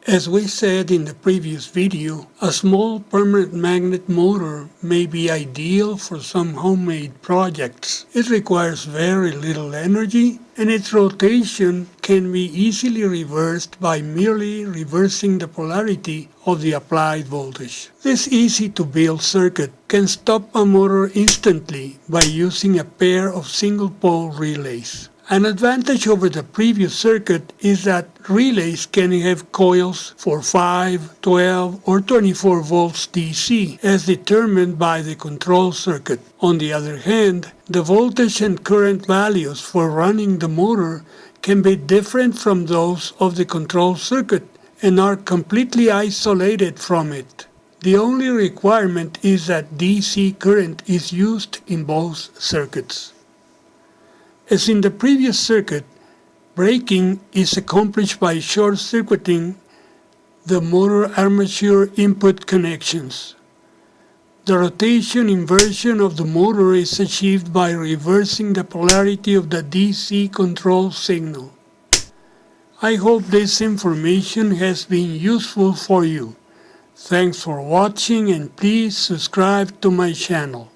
As we said in the previous video, a small permanent magnet motor may be ideal for some homemade projects. It requires very little energy, and its rotation can be easily reversed by merely reversing the polarity of the applied voltage. This easy-to-build circuit can stop a motor instantly by using a pair of single-pole relays. An advantage over the previous circuit is that relays can have coils for 5, 12, or 24 volts DC as determined by the control circuit. On the other hand, the voltage and current values for running the motor can be different from those of the control circuit and are completely isolated from it. The only requirement is that DC current is used in both circuits. As in the previous circuit, braking is accomplished by short-circuiting the motor armature input connections. The rotation inversion of the motor is achieved by reversing the polarity of the DC control signal. I hope this information has been useful for you. Thanks for watching and please subscribe to my channel.